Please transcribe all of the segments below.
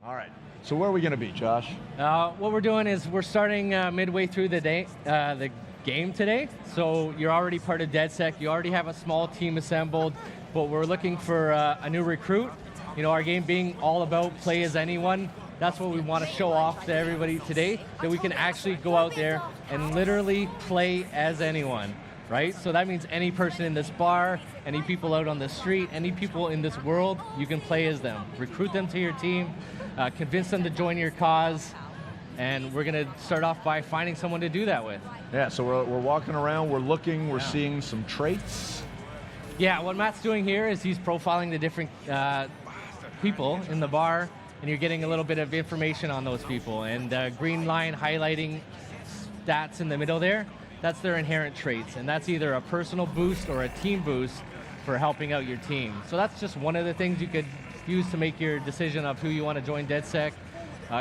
All right. So where are we going to be, Josh? What we're doing is we're starting midway through the game today. So you're already part of DedSec. You already have a small team assembled, but we're looking for a new recruit. You know, our game being all about play as anyone. That's what we want to show off to everybody today, that we can actually go out there and literally play as anyone, right? So that means any person in this bar, any people out on the street, any people in this world, you can play as them. Recruit them to your team, convince them to join your cause, and we're going to start off by finding someone to do that with. Yeah, so we're walking around, we're looking, we're seeing some traits. Yeah, what Matt's doing here is he's profiling the different people in the bar, and you're getting a little bit of information on those people. And green line highlighting stats in the middle there, that's their inherent traits. And that's either a personal boost or a team boost for helping out your team. So that's just one of the things you could use to make your decision of who you want to join DedSec.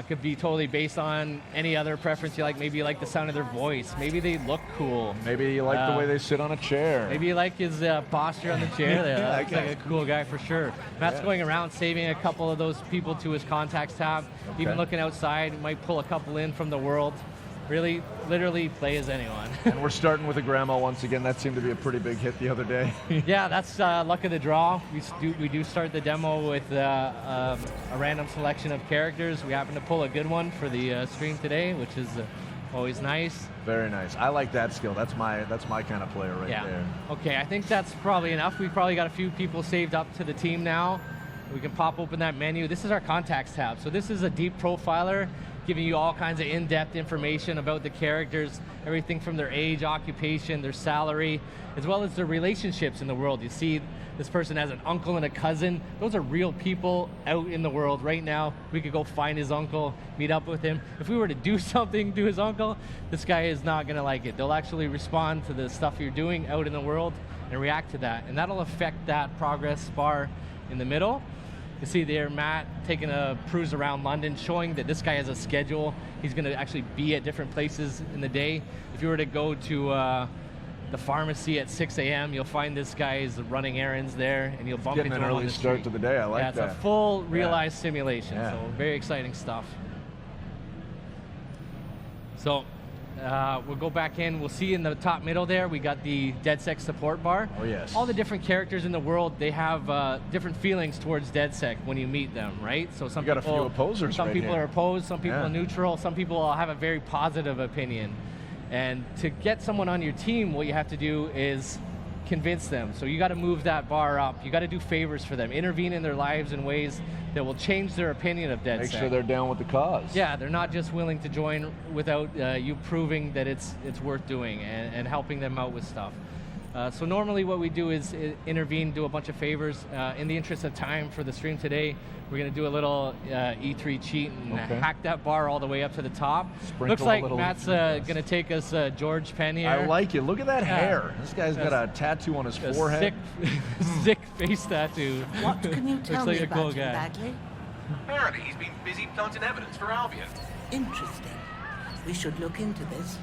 Could be totally based on any other preference you like. Maybe you like the sound of their voice. Maybe they look cool. Maybe you like the way they sit on a chair. Maybe you like his posture on the chair there. That looks like a cool guy for sure. Matt's going around saving a couple of those people to his contacts tab. Okay. Even looking outside, might pull a couple in from the world. Really, literally play as anyone. And we're starting with a grandma once again. That seemed to be a pretty big hit the other day. Yeah, that's luck of the draw. We do start the demo with a random selection of characters. We happen to pull a good one for the stream today, which is always nice. Very nice. I like that skill. That's my kind of player right there. Okay, I think that's probably enough. We've probably got a few people saved up to the team now. We can pop open that menu. This is our contacts tab. So this is a deep profiler, giving you all kinds of in-depth information about the characters, everything from their age, occupation, their salary, as well as their relationships in the world. You see this person has an uncle and a cousin. Those are real people out in the world right now. We could go find his uncle, meet up with him. If we were to do something to his uncle, this guy is not gonna like it. They'll actually respond to the stuff you're doing out in the world and react to that. And that'll affect that progress bar in the middle. You see there Matt taking a cruise around London, showing that this guy has a schedule. He's going to actually be at different places in the day. If you were to go to the pharmacy at 6 a.m., you'll find this guy is running errands there, and you'll bump into him on the street. Getting an early start to the day. I like that. Yeah, it's a full realized simulation, so very exciting stuff. So we'll go back in. We'll see in the top middle there, we got the DedSec support bar. Oh, yes. All the different characters in the world, they have different feelings towards DedSec when you meet them, right? So some you got a few opposers. Some people are opposed, some people are neutral, some people will have a very positive opinion. And to get someone on your team, what you have to do is convince them. So you got to move that bar up. You got to do favors for them, intervene in their lives in ways that will change their opinion of DedSec. Make sure they're down with the cause. Yeah, they're not just willing to join without you proving that it's worth doing and helping them out with stuff. So normally what we do is intervene, do a bunch of favors. In the interest of time for the stream today, we're going to do a little E3 cheat and hack that bar all the way up to the top. Sprinkle looks like Matt's going to take us George Penn here. I like it. Look at that hair. This guy's got a tattoo on his forehead. Sick face tattoo. What can you tell me about cool him, guy. Bagley? Apparently he's been busy planting evidence for Albion. Interesting. We should look into this.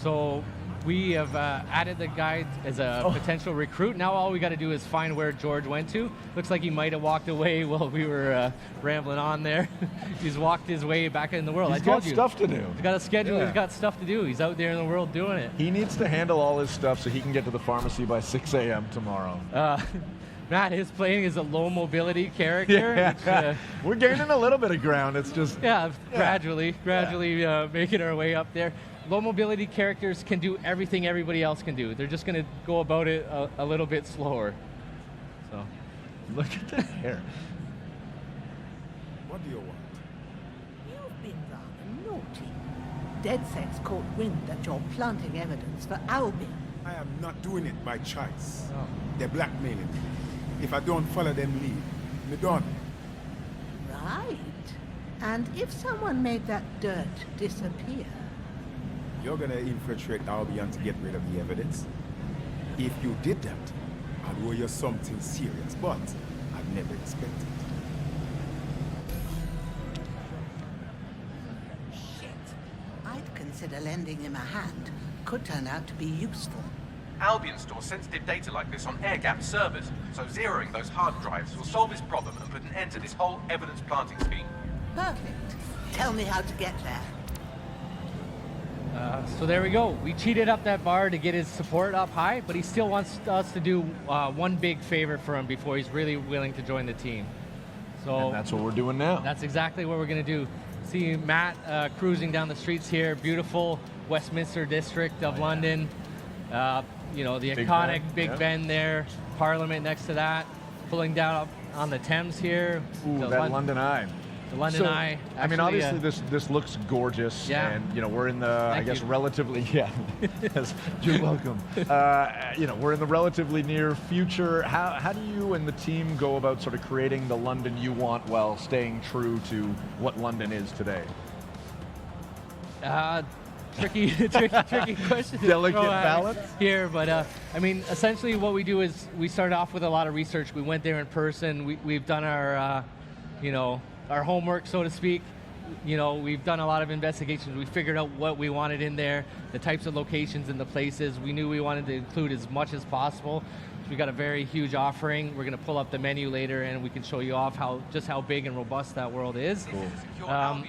So we have added the guy as a potential recruit. Now all we got to do is find where George went to. Looks like he might have walked away while we were rambling on there. He's walked his way back in the world. He's got stuff to do. He's got a schedule. He's got stuff to do. He's out there in the world doing it. He needs to handle all his stuff so he can get to the pharmacy by 6 a.m. tomorrow. Matt is playing as a low mobility character. Which, we're gaining a little bit of ground. It's just gradually making our way up there. Low mobility characters can do everything everybody else can do. They're just going to go about it a little bit slower. So, look at that hair. What do you want? You've been rather naughty. DedSec's caught wind that you're planting evidence for Albion. I am not doing it by choice. They're blackmailing me. If I don't follow them lead, me done. Right. And if someone made that dirt disappear? You're gonna infiltrate Albion to get rid of the evidence? If you did that, I'd owe you something serious, but I'd never expected. Shit. I'd consider lending him a hand. Could turn out to be useful. Albion stores sensitive data like this on air-gapped servers, so zeroing those hard drives will solve this problem and put an end to this whole evidence planting scheme. Perfect. Tell me how to get there. So there we go. We cheated up that bar to get his support up high, but he still wants us to do one big favor for him before he's really willing to join the team. So And that's what we're doing now. that's exactly what we're going to do. See Matt cruising down the streets here, beautiful Westminster district of London. You know, the Big iconic Ben, Big yeah. Ben there, Parliament next to that, pulling down up on the Thames here. Ooh, the that London Eye. The London So, Eye. I mean, Actually, obviously this looks gorgeous, Yeah. and you know we're in the I Thank guess you. relatively yes, you're welcome. You know we're in the relatively near future. How do you and the team go about sort of creating the London you want while staying true to what London is today? Tricky question. to Delicate throw at balance? here, but I mean, essentially what we do is we started off with a lot of research. We went there in person. We've done our, you know, our homework, so to speak. You know, we've done a lot of investigations. We figured out what we wanted in there, the types of locations and the places. We knew we wanted to include as much as possible. So we got a very huge offering. We're going to pull up the menu later, and we can show you off just how big and robust that world is.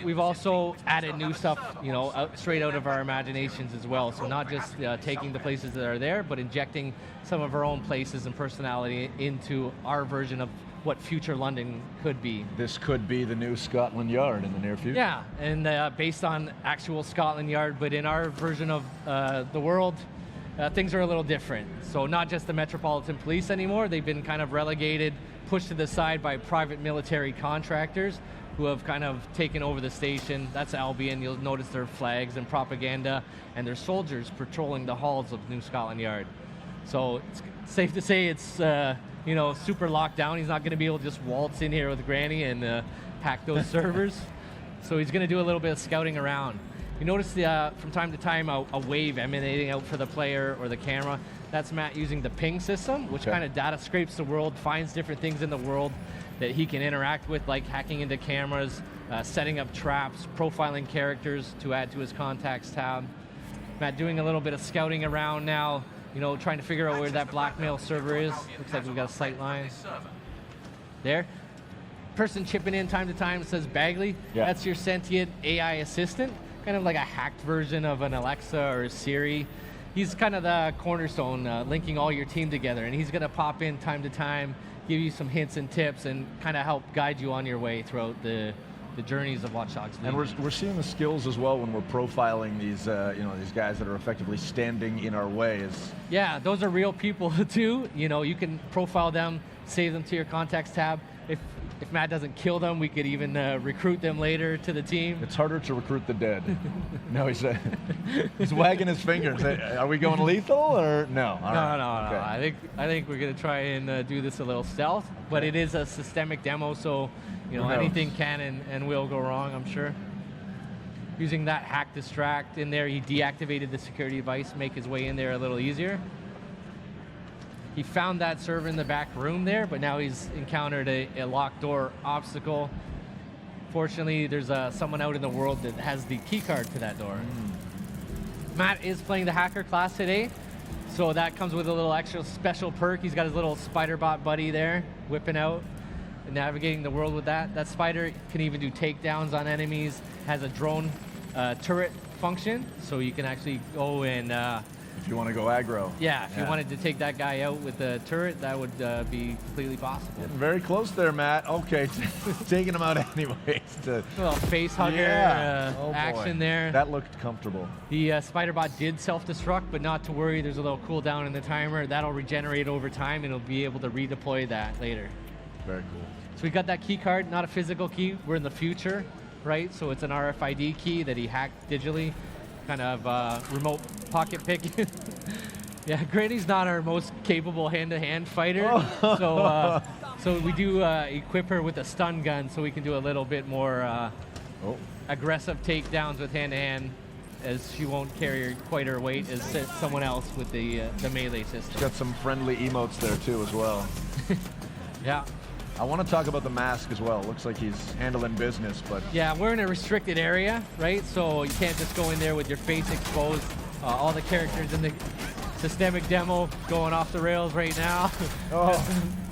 We've also added new stuff, you know, straight out of our imaginations as well. So not just taking the places that are there, but injecting some of our own places and personality into our version of what future London could be. This could be the new Scotland Yard in the near future. Yeah, and based on actual Scotland Yard, but in our version of the world, things are a little different. So not just the Metropolitan Police anymore, they've been kind of relegated, pushed to the side by private military contractors who have kind of taken over the station. That's Albion. You'll notice their flags and propaganda and their soldiers patrolling the halls of New Scotland Yard. So it's safe to say it's you know, super locked down. He's not going to be able to just waltz in here with Granny and hack those servers. So he's going to do a little bit of scouting around. You notice from time to time a wave emanating out for the player or the camera. That's Matt using the ping system, which kind of data scrapes the world, finds different things in the world that he can interact with, like hacking into cameras, setting up traps, profiling characters to add to his contacts tab. Matt doing a little bit of scouting around now, you know, trying to figure out where that blackmail server is. Looks like we've got a sight line. There. Person chipping in time to time says Bagley. Yeah. That's your sentient AI assistant, kind of like a hacked version of an Alexa or a Siri. He's kind of the cornerstone, linking all your team together, and he's going to pop in time to time, give you some hints and tips, and kind of help guide you on your way throughout the journeys of Watch Dogs. And we're seeing the skills as well when we're profiling these you know, these guys that are effectively standing in our way. Yeah, those are real people too. You know, you can profile them, save them to your contacts tab. If Matt doesn't kill them, we could even recruit them later to the team. It's harder to recruit the dead. No, he's wagging his fingers. Are we going lethal or no? All right. No. Okay. I think we're gonna try and do this a little stealth, but it is a systemic demo, so you know Who knows? anything can and will go wrong, I'm sure. Using that hack distract in there, he deactivated the security device, make his way in there a little easier. He found that server in the back room there, but now he's encountered a locked door obstacle. Fortunately, there's someone out in the world that has the key card to that door. Matt is playing the hacker class today, so that comes with a little extra special perk. He's got his little spider bot buddy there, whipping out and navigating the world with that. That spider can even do takedowns on enemies, has a drone turret function, so you can actually go and If you want to go aggro. yeah, if you wanted to take that guy out with the turret, that would be completely possible. Getting very close there, Matt. Okay, taking him out anyways. A little face hugger Oh, boy. action there. That looked comfortable. The spider bot did self-destruct, but not to worry. There's a little cooldown in the timer. That'll regenerate over time, and it'll be able to redeploy that later. Very cool. So we got that key card, not a physical key. We're in the future, right? So it's an RFID key that he hacked digitally. Kind of remote pocket picking. Yeah, Granny's not our most capable hand-to-hand fighter, so we do equip her with a stun gun, so we can do a little bit more aggressive takedowns with hand-to-hand, as she won't carry quite her weight as someone else with the melee system. Got some friendly emotes there too as well. Yeah. I want to talk about the mask as well. Looks like he's handling business, but Yeah, we're in a restricted area, right? So you can't just go in there with your face exposed. All the characters in the Systemic demo going off the rails right now. Oh,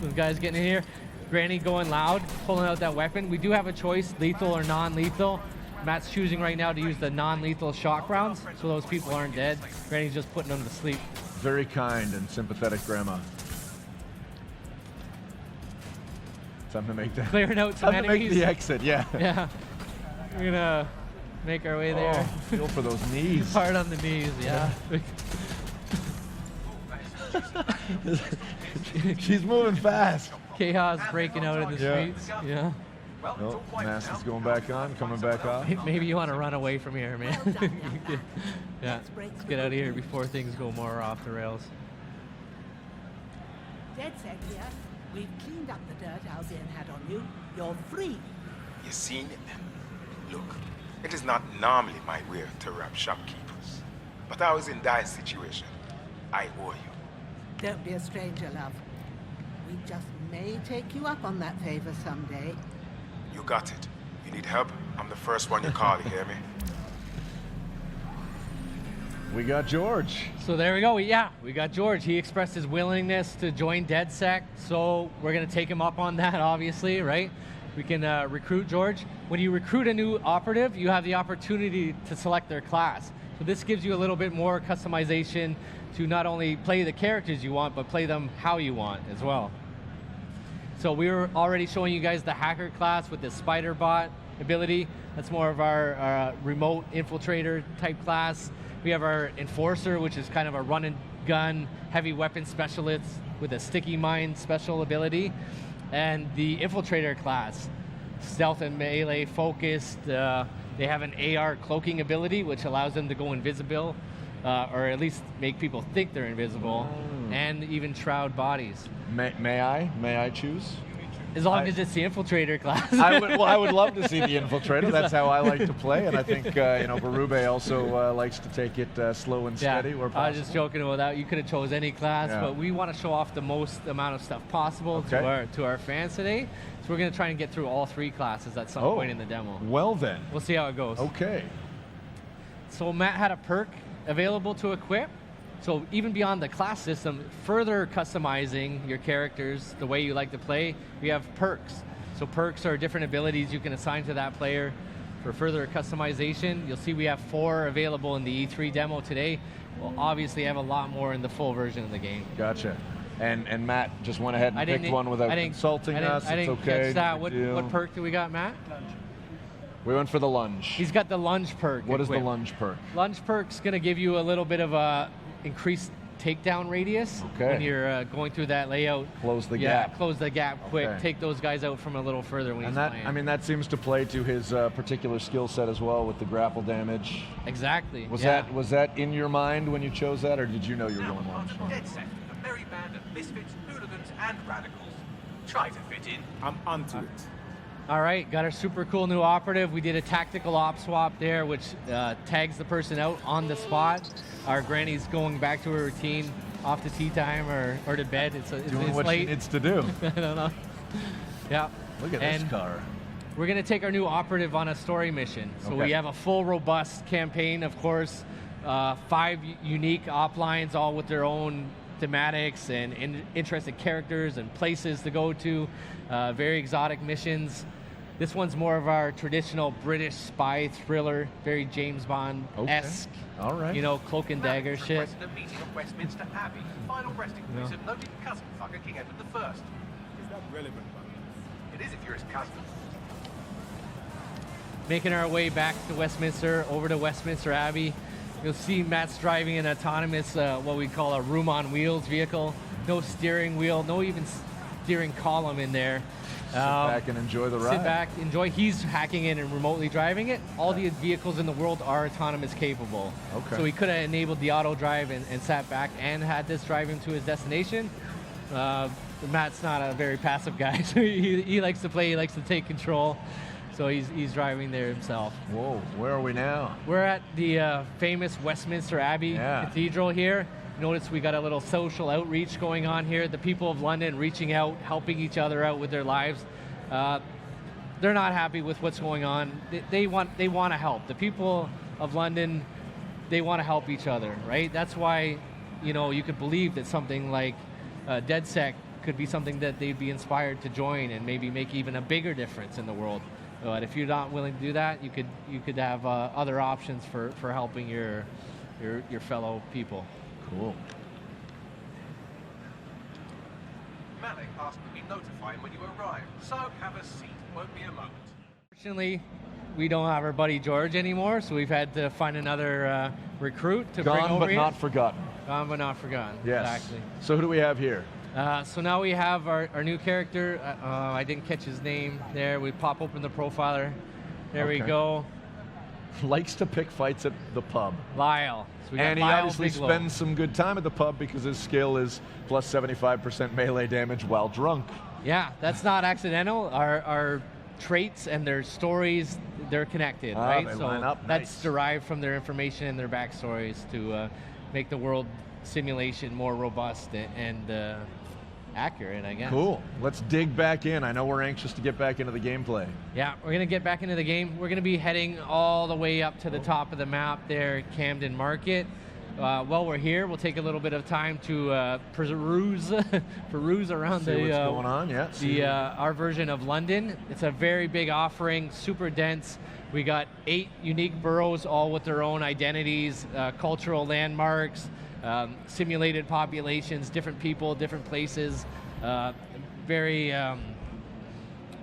Those guys getting in here. Granny going loud, pulling out that weapon. We do have a choice, lethal or non-lethal. Matt's choosing right now to use the non-lethal shock rounds, so those people aren't dead. Granny's just putting them to sleep. very kind and sympathetic grandma. Time to make the Clearing out some time to make enemies. the exit. Yeah. Yeah. We're gonna make our way there. Oh, feel for those knees. Hard on the knees, yeah. She's moving fast. Chaos breaking out in the Yeah. streets. Yeah. Well, it's Oh, all quiet mask now. is going back on, coming back off. Maybe you want to run away from here, man. Well done, young man. Yeah. Let's break Let's the get out of here good news. before things go more off the rails. DedSec here. We've cleaned up the dirt Albion had on you. You're free. You seen it? Look, it is not normally my way to rob shopkeepers. But I was in dire situation. I owe you. Don't be a stranger, love. We just may take you up on that favor someday. You got it. You need help? I'm the first one you call, you hear me? We got George. So there we go. We got George. He expressed his willingness to join DedSec, so we're going to take him up on that, obviously, right? We can recruit George. When you recruit a new operative, you have the opportunity to select their class. So this gives you a little bit more customization to not only play the characters you want, but play them how you want as well. So we were already showing you guys the hacker class with the spider bot ability. That's more of our remote infiltrator type class. We have our enforcer, which is kind of a run and gun heavy weapon specialist with a sticky mine special ability. And the infiltrator class, stealth and melee focused. They have an AR cloaking ability, which allows them to go invisible, or at least make people think they're invisible, and even shroud bodies. May I choose? As long as it's the infiltrator class. I would love to see the infiltrator. That's how I like to play, and I think Berube also likes to take it slow and steady. Where I was possible. just joking about that. You could have chose any class, Yeah. but we want to show off the most amount of stuff possible Okay. to our fans today. So we're going to try and get through all three classes at some point in the demo. Well then. We'll see how it goes. Okay. So Matt had a perk available to equip. So even beyond the class system, further customizing your characters the way you like to play, we have perks. So perks are different abilities you can assign to that player for further customization. You'll see we have 4 available in the E3 demo today. We'll obviously have a lot more in the full version of the game. Gotcha. And Matt just went ahead and picked one without consulting us. I didn't It's okay. catch that. no What big deal. perk do we got, Matt? We went for the lunge. He's got the lunge perk. What is the equipped. lunge perk? Lunge perk's going to give you a little bit of a increased takedown radius when you're going through that layout. Close the Yeah, gap. close the gap quick. Okay. Take those guys out from a little further when And he's that, playing. I mean, that seems to play to his particular skill set as well with the grapple damage. Exactly. Was yeah. that in your mind when you chose that, or did you know you were Now, going on lunge? the DedSec, a merry band of misfits, hooligans, and radicals. Try to fit in. I'm onto it. All right, got our super cool new operative. We did a tactical op swap there, which tags the person out on the spot. Our granny's going back to her routine, off to tea time or to bed. It's Doing what she late. needs to do. I don't know. Yeah. Look at And this car. we're going to take our new operative on a story mission. So Okay. we have a full, robust campaign, of course. 5 unique op lines, all with their own thematics and interesting characters and places to go to. Very exotic missions. This one's more of our traditional British spy thriller, very James Bond-esque. Okay. All right. You know, cloak and dagger Requested shit. a meeting at Westminster Abbey, final resting place of noted cousin fucker King Edward I. Is that relevant, man? It is if you're his cousin. Making our way back to Westminster, over to Westminster Abbey. You'll see Matt's driving an autonomous, what we call a room on wheels vehicle. No steering wheel, no even steering column in there. Sit back and enjoy the ride. Sit back, enjoy. He's hacking in and remotely driving it. All the vehicles in the world are autonomous capable. Okay. So he could have enabled the auto drive and sat back and had this drive him to his destination. Matt's not a very passive guy, so he likes to play, he likes to take control. So he's driving there himself. Whoa, where are we now? We're at the famous Westminster Abbey Cathedral here. Notice we got a little social outreach going on here. The people of London reaching out, helping each other out with their lives. They're not happy with what's going on. They want to help. The people of London, they want to help each other, right? That's why you could believe that something like DedSec could be something that they'd be inspired to join and maybe make even a bigger difference in the world. But if you're not willing to do that, you could have other options for helping your fellow people. Cool. Malik asked me to notify him when you arrive, so have a seat. Won't be a moment. Fortunately, we don't have our buddy George anymore, so we've had to find another recruit to bring Gone over but here. not forgotten. Gone but not forgotten. Yes. Exactly. So who do we have here? So now we have our new character. I didn't catch his name there. We pop open the profiler. There we Okay. go. Likes to pick fights at the pub. Lyle. So we got And he Lyle obviously Bigelow. spends some good time at the pub because his skill is plus 75% melee damage while drunk. Yeah, that's not accidental. Our traits and their stories, they're connected, Ah, right? they So line up. that's Nice. derived from their information and their backstories to make the world simulation more robust and accurate, I guess. Cool. Let's dig back in. I know we're anxious to get back into the gameplay. Yeah, we're gonna get back into the game. We're gonna be heading all the way up to the top of the map there, Camden Market. While we're here, we'll take a little bit of time to peruse around See what's going on. Yeah. our version of London. It's a very big offering, super dense. We got 8 unique boroughs, all with their own identities, cultural landmarks, simulated populations, different people, different places. Very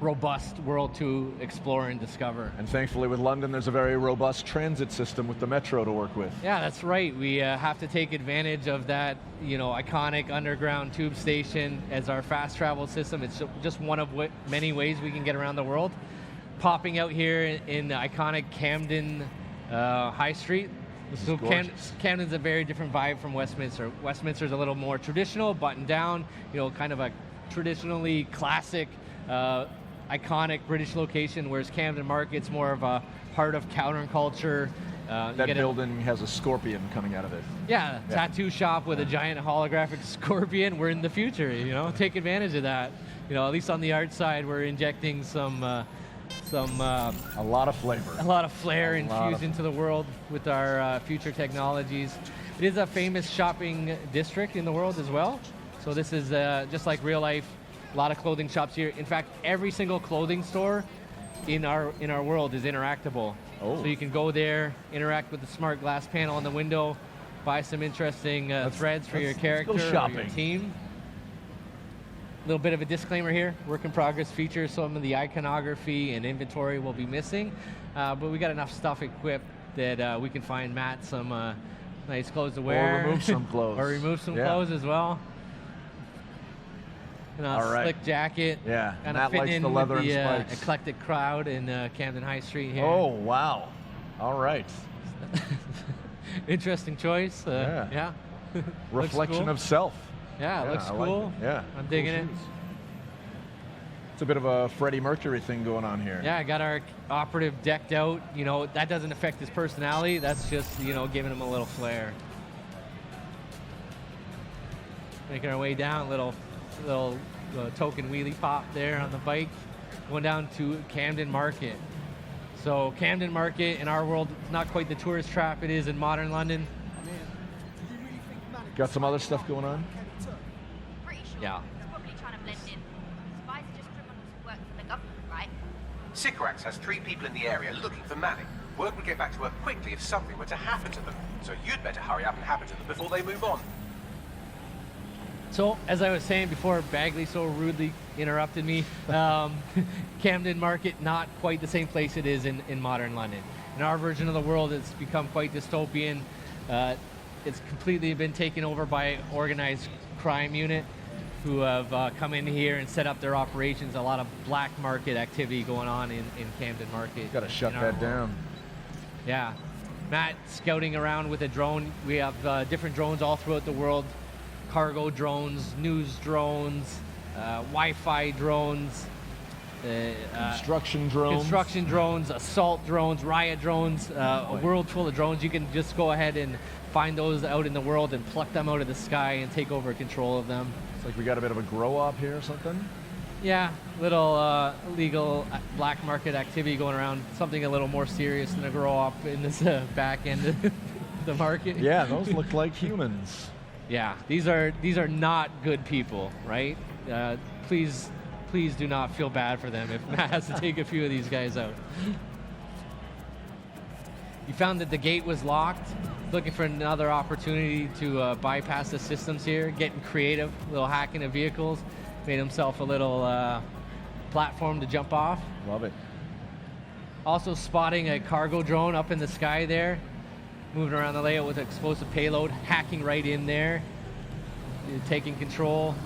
robust world to explore and discover. And thankfully with London, there's a very robust transit system with the metro to work with. Yeah, that's right. We have to take advantage of that, iconic underground tube station as our fast travel system. It's just one of many ways we can get around the world. Popping out here in the iconic Camden High Street. This is So gorgeous. Camden's a very different vibe from Westminster. Westminster's a little more traditional, buttoned down, kind of a traditionally classic, iconic British location, whereas Camden Market's more of a heart of counterculture. That building has a scorpion coming out of it. Yeah, tattoo shop with a giant holographic scorpion. We're in the future, take advantage of that. At least on the art side, we're injecting a lot of flavor. lot of flair A lot infused of- into the world with our future technologies. It is a famous shopping district in the world as well. So this is just like real life, a lot of clothing shops here. In fact, every single clothing store in our world is interactable. Oh. So you can go there, interact with the smart glass panel on the window, buy some interesting threads for your let's go character or your shopping. team. A little bit of a disclaimer here, work in progress features, some of the iconography and inventory will be missing, but we got enough stuff equipped that we can find Matt some nice clothes to wear. Or remove some clothes. Or remove some Yeah. clothes as well. All right. Slick jacket. Yeah, Kind Matt of fitting likes in the leather with the and spikes. eclectic crowd in Camden High Street here. Oh, wow. All right. Interesting choice. Yeah. Looks Reflection cool. of self. Yeah, looks I like cool. it. Yeah. I'm digging Cool it. shoes. It's a bit of a Freddie Mercury thing going on here. Yeah, I got our operative decked out. That doesn't affect his personality. That's just, giving him a little flair. Making our way down, little token wheelie pop there on the bike. Going down to Camden Market. So Camden Market in our world is not quite the tourist trap it is in modern London. Got some other stuff going on? Pretty sure. Yeah. He's probably trying to blend in. Spies are just criminals who work for the government, right? Sycorax has 3 people in the area looking for Malik. Word would get back to her quickly if something were to happen to them. So you'd better hurry up and happen to them before they move on. So, as I was saying before, Bagley so rudely interrupted me. Camden Market, not quite the same place it is in modern London. In our version of the world, it's become quite dystopian. It's completely been taken over by organized crime unit who have come in here and set up their operations. A lot of black market activity going on in Camden Market. Got to shut in our that world. down. Yeah. Matt scouting around with a drone. We have different drones all throughout the world. Cargo drones, news drones, Wi-Fi drones, Construction drones. construction drones, assault drones, riot drones, a world full of drones. You can just go ahead and find those out in the world and pluck them out of the sky and take over control of them. It's like we got a bit of a grow-up here or something. Yeah, little illegal black market activity going around. Something a little more serious than a grow up in this back end of the market. Yeah, those look like humans. Yeah, these are not good people, right? Please do not feel bad for them if Matt has to take a few of these guys out. You found that the gate was locked. Looking for another opportunity to bypass the systems here. Getting creative, a little hacking of vehicles. Made himself a little platform to jump off. Love it. Also spotting a cargo drone up in the sky there. Moving around the layout with explosive payload, hacking right in there, taking control,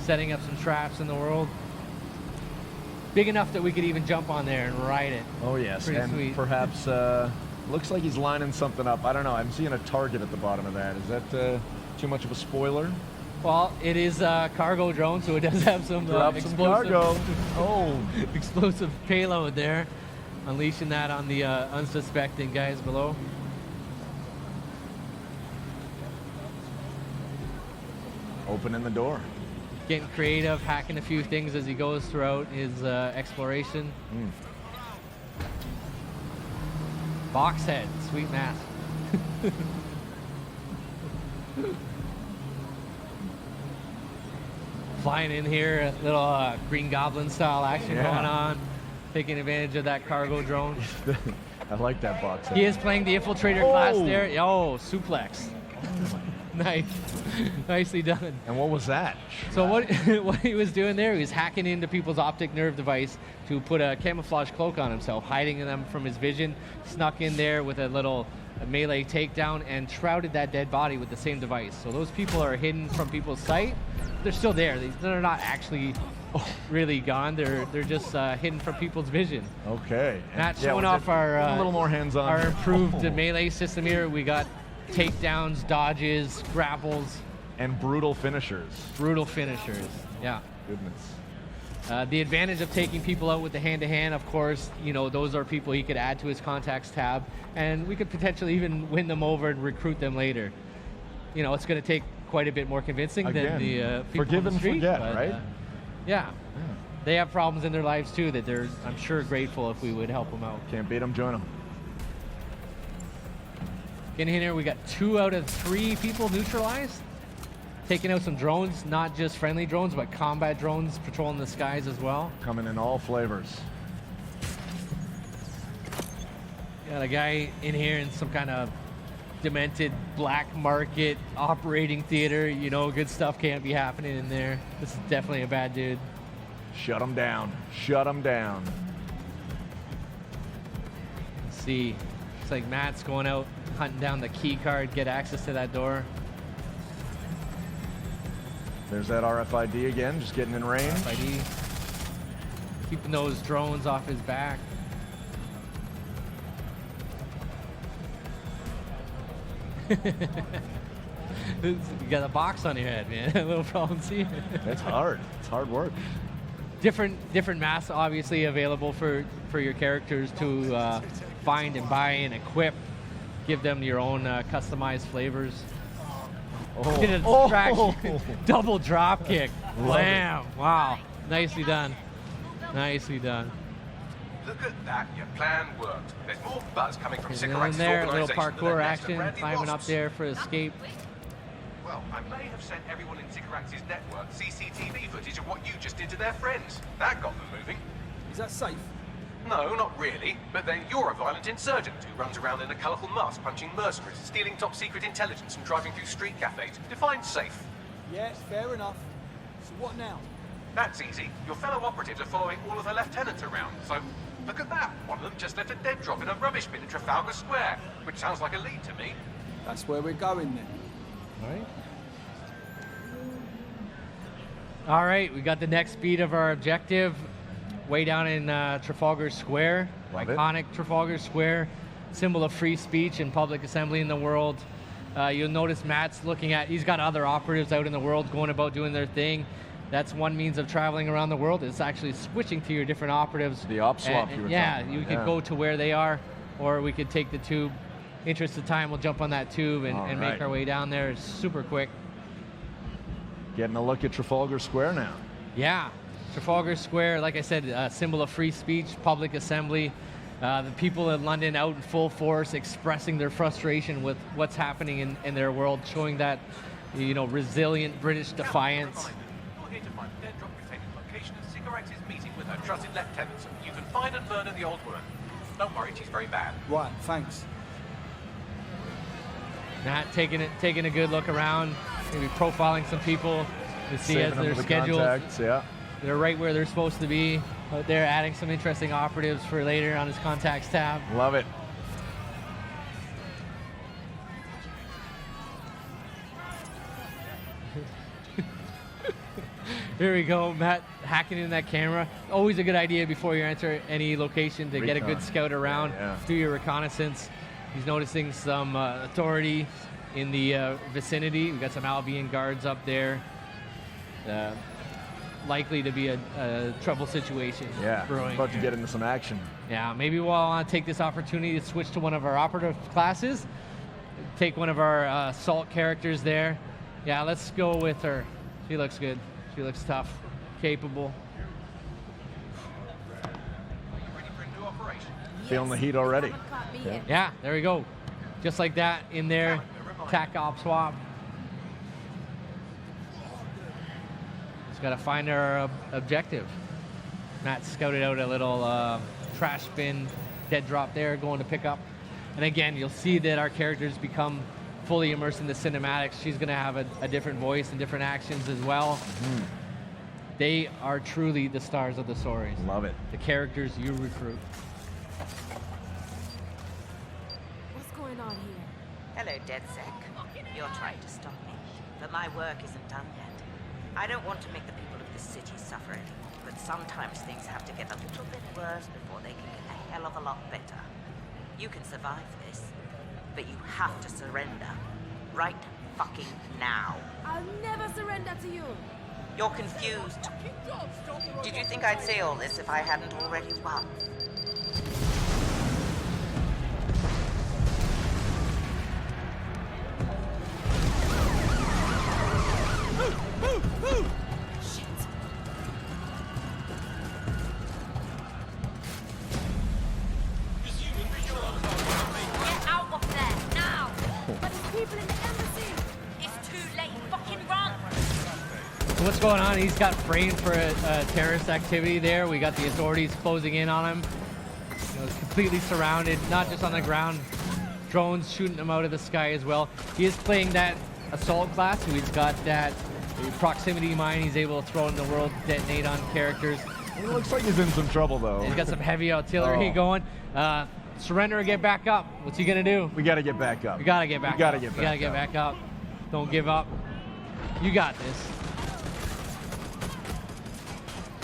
setting up some traps in the world. Big enough that we could even jump on there and ride it. Oh yes, Pretty and sweet. perhaps looks like he's lining something up. I don't know. I'm seeing a target at the bottom of that. Is that too much of a spoiler? Well, it is a cargo drone, so it does have some explosive cargo. Oh, explosive payload there, unleashing that on the unsuspecting guys below. opening the door. Getting creative, hacking a few things as he goes throughout his exploration. Box head, sweet mask. Flying in here, a little Green Goblin style action going on, taking advantage of that cargo drone. I like that box head. He is playing the infiltrator class there. Oh, suplex. Nice. Nicely done. And what was that? So what he was doing there, he was hacking into people's optic nerve device to put a camouflage cloak on himself, hiding them from his vision, snuck in there with a little melee takedown and shrouded that dead body with the same device. So those people are hidden from people's sight. They're still there. They're not actually really gone. They're just hidden from people's vision. Okay. Not showing off our a little more hands-on. Our improved melee system here. We got takedowns, dodges, grapples, and brutal finishers. Brutal finishers. Yeah. Goodness. The advantage of taking people out with the hand-to-hand, of course, you know, those are people he could add to his contacts tab, and we could potentially even win them over and recruit them later. You know, it's going to take quite a bit more convincing than the people forgive on the and street, forget, but, right? Yeah. They have problems in their lives too that they're, I'm sure, grateful if we would help them out. Can't beat them, join them. Getting in here, we got 2 out of 3 people neutralized. Taking out some drones, not just friendly drones, but combat drones patrolling the skies as well. Coming in all flavors. Got a guy in here in some kind of demented black market operating theater. You know, good stuff can't be happening in there. This is definitely a bad dude. Shut them down. Shut them down. Let's see. Looks like Matt's going out hunting down the key card, get access to that door. There's that RFID again, just getting in range. RFID. Keeping those drones off his back. You got a box on your head, man. A little problem seeing. That's hard. It's hard work. Different masks obviously available for your characters to find and buy and equip. Give them your own customized flavors. Oh. Get a distraction. Double drop kick. Wham! Wow. Nicely done. Nicely done. Look at that, your plan worked. There's more buzz coming from And Sycorax's there, a little organisation than parkour the next of action, Randy climbing up Wasps. there for escape. Well, I may have sent everyone in Sycorax's network CCTV footage of what you just did to their friends. That got them moving. Is that safe? No, not really. But then you're a violent insurgent who runs around in a colourful mask, punching mercenaries, stealing top-secret intelligence and driving through street cafes. Define safe. Yeah, fair enough. So what now? That's easy. Your fellow operatives are following all of the lieutenants around, so look at that. One of them just left a dead drop in a rubbish bin at Trafalgar Square, which sounds like a lead to me. That's where we're going then. All right, we got the next beat of our objective. Way down in Trafalgar Square. Love it. Iconic Trafalgar Square. Symbol of free speech and public assembly in the world. You'll notice Matt's looking at, he's got other operatives out in the world going about doing their thing. That's one means of traveling around the world. It's actually switching to your different operatives. The op swap you were yeah, talking you about, could go to where they are, or we could take the tube. Interest of time, we'll jump on that tube and make right. our way down there. It's super quick. Getting a look at Trafalgar Square now. Yeah, Trafalgar Square, like I said, a symbol of free speech, public assembly. The people in London out in full force expressing their frustration with what's happening in their world, showing that you know, resilient British defiance. You're here to find the dead drop containing location and Cigarettes is meeting with her trusted lieutenants. You can find and murder the old woman. Don't worry, she's very bad. Right, thanks. Matt taking a good look around, maybe profiling some people to see Saving as them they're for the scheduled. contacts, yeah. They're right where they're supposed to be. Out there adding some interesting operatives for later on his contacts tab. Love it. Here we go, Matt hacking in that camera. Always a good idea before you enter any location to get a good Recon. scout around, Yeah. do your reconnaissance. He's noticing some authority in the vicinity. We've got some Albion guards up there. Likely to be a trouble situation Yeah, brewing about to here. get into some action. Yeah, maybe we'll take this opportunity to switch to one of our operative classes. Take one of our assault characters there. Yeah, let's go with her. She looks good. She looks tough, capable. Are you ready for a new operation? Feeling the heat already. Haven't caught me Yeah. yet. Yeah, there we go. Just like that in there. TAC op swap. Just got to find our objective. Matt scouted out a little trash bin, dead drop there, going to pick up. And again, you'll see that our characters become fully immersed in the cinematics. She's going to have a different voice and different actions as well. They are truly the stars of the stories. Love it. The characters you recruit. What's going on here? Hello, DedSec. You're trying to stop me, but my work isn't done yet. I don't want to make the people of this city suffer anymore, but sometimes things have to get a little bit worse before they can get a hell of a lot better. You can survive this, but you have to surrender. Right fucking now. I'll never surrender to you. You're confused. Did you think I'd say all this if I hadn't already won? Get out of there, now! But there's people in the embassy. It's too late, fucking run! So what's going on? He's got framed for a terrorist activity there. We got the authorities closing in on him. You know, he's completely surrounded, not just on the ground. Drones shooting him out of the sky as well. He is playing that assault class, so he's got that proximity mine he's able to throw in the world, detonate on characters. It looks like he's in some trouble, though. He's got some heavy artillery going. Surrender or get back up. What's he gonna do? We got to get back up. We gotta get back We gotta up. get We back gotta get up. back up. Don't give up. You got this.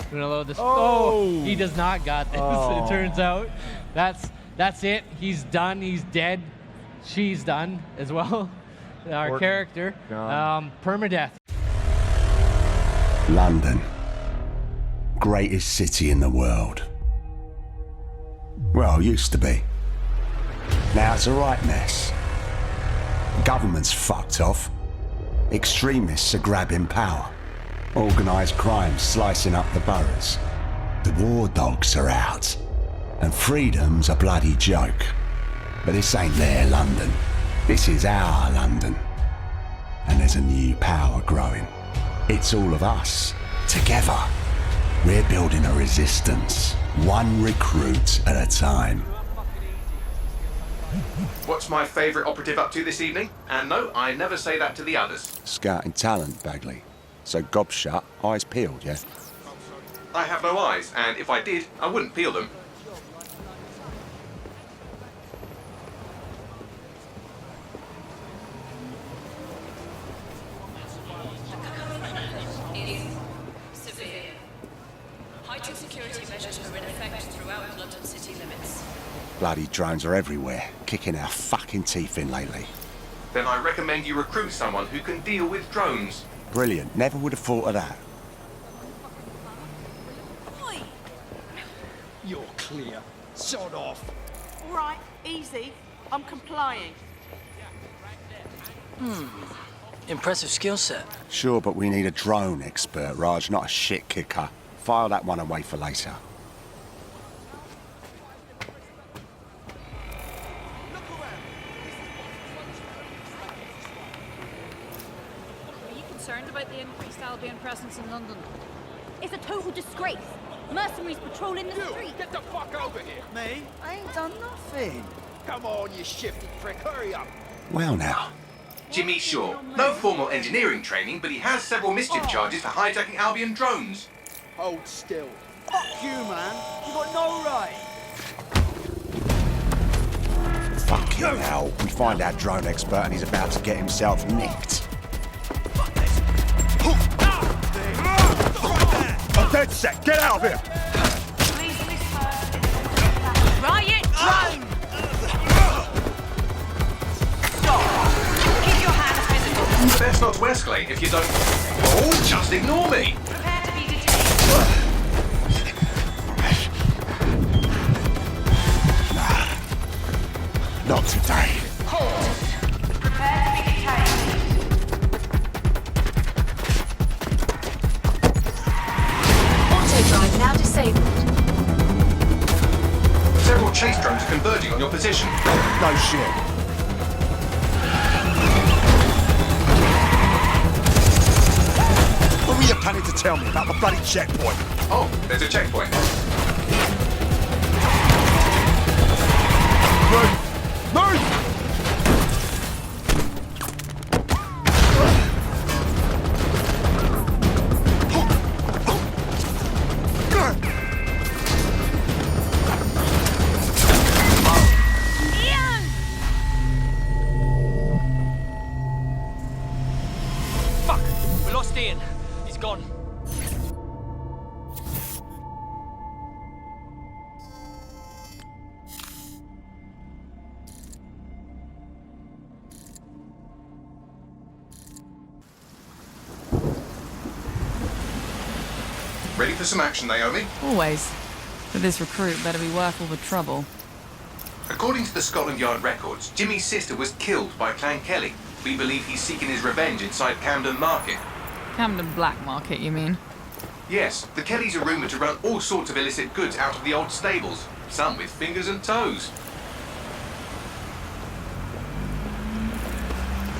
We're gonna load this. Oh! He does not got this. Oh. It turns out. That's it. He's done. He's dead. She's done as well. Our Orton, character. gone. Permadeath. London. Greatest city in the world. Well, used to be. Now it's a right mess. Government's fucked off. Extremists are grabbing power. Organised crime slicing up the boroughs. The war dogs are out. And freedom's a bloody joke. But this ain't their London. This is our London. And there's a new power growing. It's all of us, together. We're building a resistance, one recruit at a time. What's my favourite operative up to this evening? And no, I never say that to the others. Scouting talent, Bagley. So gob shut, eyes peeled, yeah? I have no eyes, and if I did, I wouldn't peel them. Severe. Heightened security measures are in effect throughout London city limits. Bloody drones are everywhere, kicking our fucking teeth in lately. Then I recommend you recruit someone who can deal with drones. Brilliant, never would have thought of that. Oi! You're clear. Sod off. All right, easy. I'm complying. Impressive skill set. Sure, but we need a drone expert, Raj, not a shit kicker. File that one away for later. concerned about the increased Albion presence in London? It's a total disgrace. Mercenaries patrolling the street. Get the fuck over here! Me? I ain't done nothing. Come on, you shifty prick, hurry up! Well now. Jimmy Shaw. No formal engineering training, but he has several mischief charges for hijacking Albion drones. Hold still. Fuck you, man! You got no right! Fucking hell. We find our drone expert and he's about to get himself nicked. I'm dead set. Get out of here! Riot drone! Stop! Keep your hands visible. Best not to escalate if you don't... Oh, just ignore me! Prepare to be detained. Not today. Pause. Prepare to be detained. Auto-drive now disabled. Several chase drones are converging on your position. No shit. What were you planning to tell me about the bloody checkpoint? Oh, there's a checkpoint. Move! Fuck! We lost Ian. He's gone. Ready for some action, Naomi? Always. But this recruit better be worth all the trouble. According to the Scotland Yard records, Jimmy's sister was killed by Clan Kelly. We believe he's seeking his revenge inside Camden Market. Camden Black Market, you mean? Yes, the Kellys are rumoured to run all sorts of illicit goods out of the old stables, some with fingers and toes.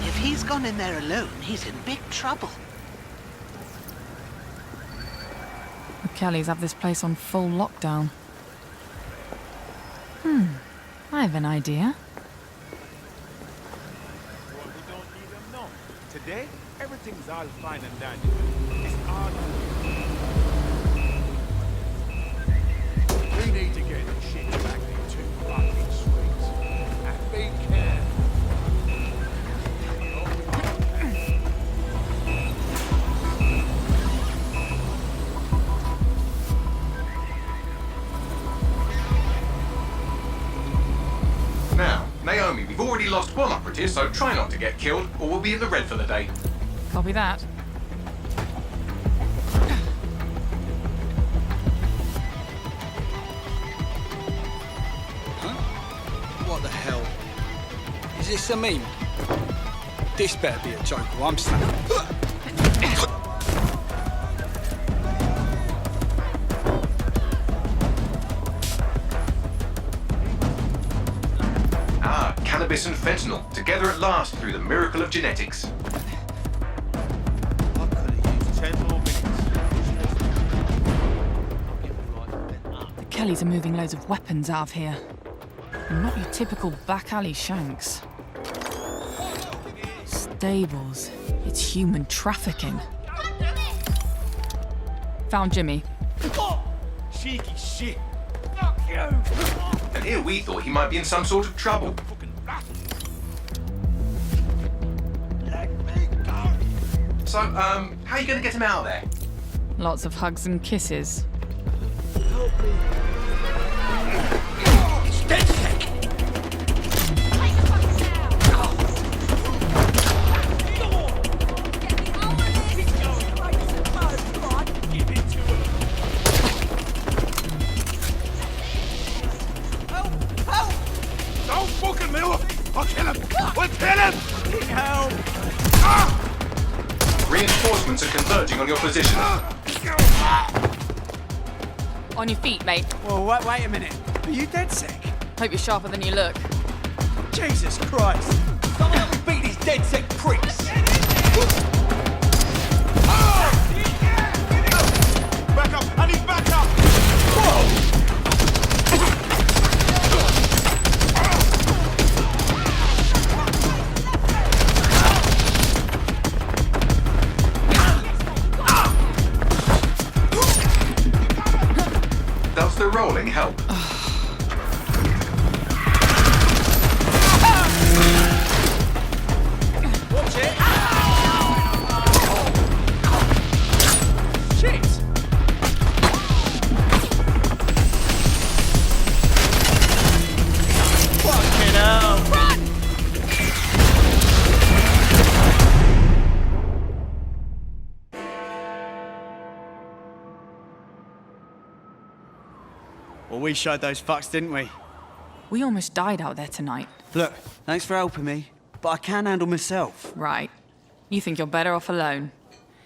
If he's gone in there alone, he's in big trouble. The Kellys have this place on full lockdown. I have an idea. Well, we don't even know. Today, everything's all fine and dandy. It's all we need to get this shit back into fucking streets. And be careful. Now, Naomi, we've already lost one operative, so try not to get killed, or we'll be in the red for the day. Copy that. What the hell? Is this a meme? This better be a joke or I'm snapping. Cannabis and fentanyl, together at last through the miracle of genetics. I could have used 10 more minutes. The Kellys are moving loads of weapons out of here. And not your typical back alley shanks. Stables. It's human trafficking. Found Jimmy. Cheeky shit. And here we thought he might be in some sort of trouble. So, how are you going to get him out of there? Lots of hugs and kisses. Don't fucking move! I'll kill him! We'll kill him! Help! Reinforcements are converging on your position. On your feet, mate. Well, wait a minute. Are you dead sick? Hope you're sharper than you look. Jesus Christ! Someone help me beat these dead sick pricks! the rolling help? Watch it! Shit! Fucking hell! Run! Well, we showed those fucks, didn't we? We almost died out there tonight. Look, thanks for helping me, but I can handle myself. Right. You think you're better off alone.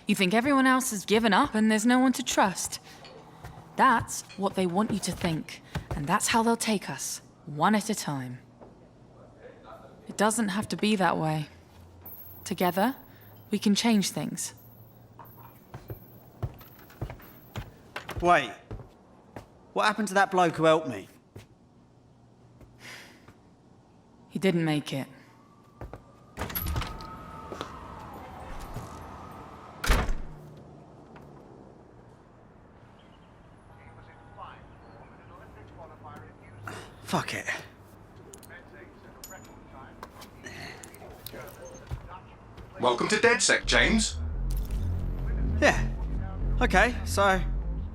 You think everyone else has given up and there's no one to trust. That's what they want you to think, and that's how they'll take us, one at a time. It doesn't have to be that way. Together, we can change things. Wait. What happened to that bloke who helped me? He didn't make it. Fuck it. Welcome to DedSec, James. Yeah. Okay, so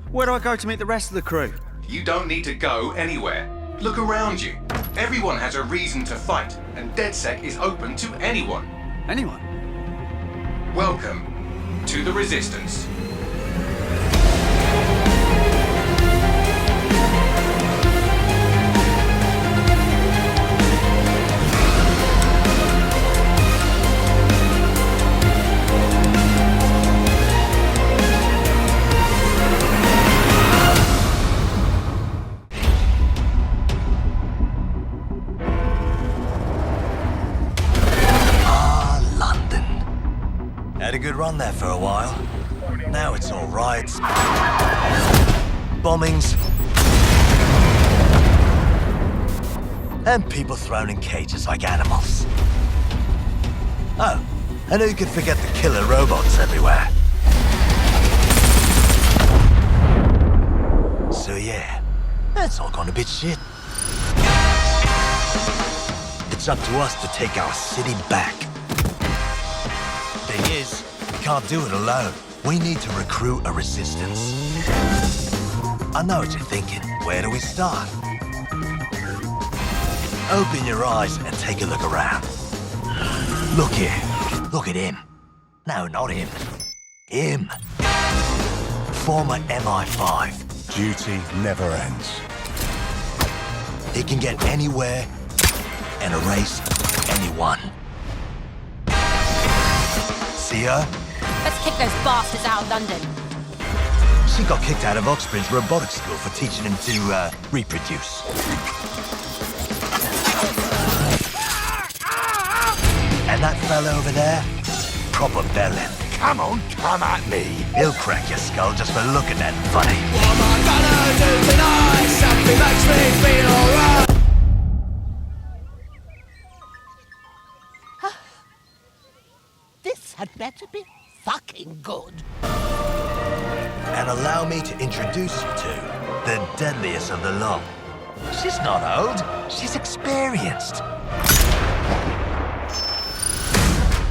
where do I go to meet the rest of the crew? You don't need to go anywhere. Look around you. Everyone has a reason to fight, and DedSec is open to anyone. Anyone? Welcome to the Resistance. Had a good run there for a while. Now it's all riots, bombings, and people thrown in cages like animals. Oh, and who could forget the killer robots everywhere? So yeah, that's all gone a bit shit. It's up to us to take our city back. Thing is, we can't do it alone. We need to recruit a resistance. I know what you're thinking. Where do we start? Open your eyes and take a look around. Look here. Look at him. No, not him. Him. Former MI5. Duty never ends. He can get anywhere and erase anyone. See her? Let's kick those bastards out of London. She got kicked out of Oxbridge Robotics School for teaching him to, reproduce. And that fella over there? Proper bellend. Come on, come at me. He'll crack your skull just for looking at him funny. What am I gonna do tonight? Something makes me feel alright. This had better be fucking good. And allow me to introduce you to the deadliest of the lot. She's not old, she's experienced.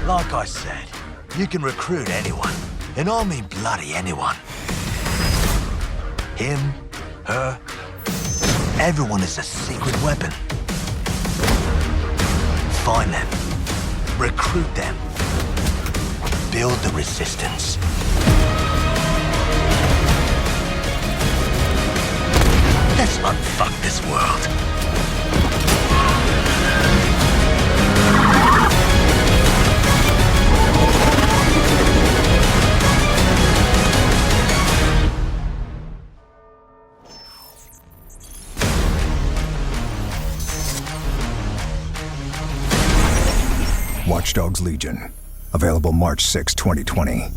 Like I said, you can recruit anyone, and I mean bloody anyone. Him, her, everyone is a secret weapon. Find them, recruit them, build the resistance. Let's unfuck this world. Watch Dogs Legion. Available March 6, 2020.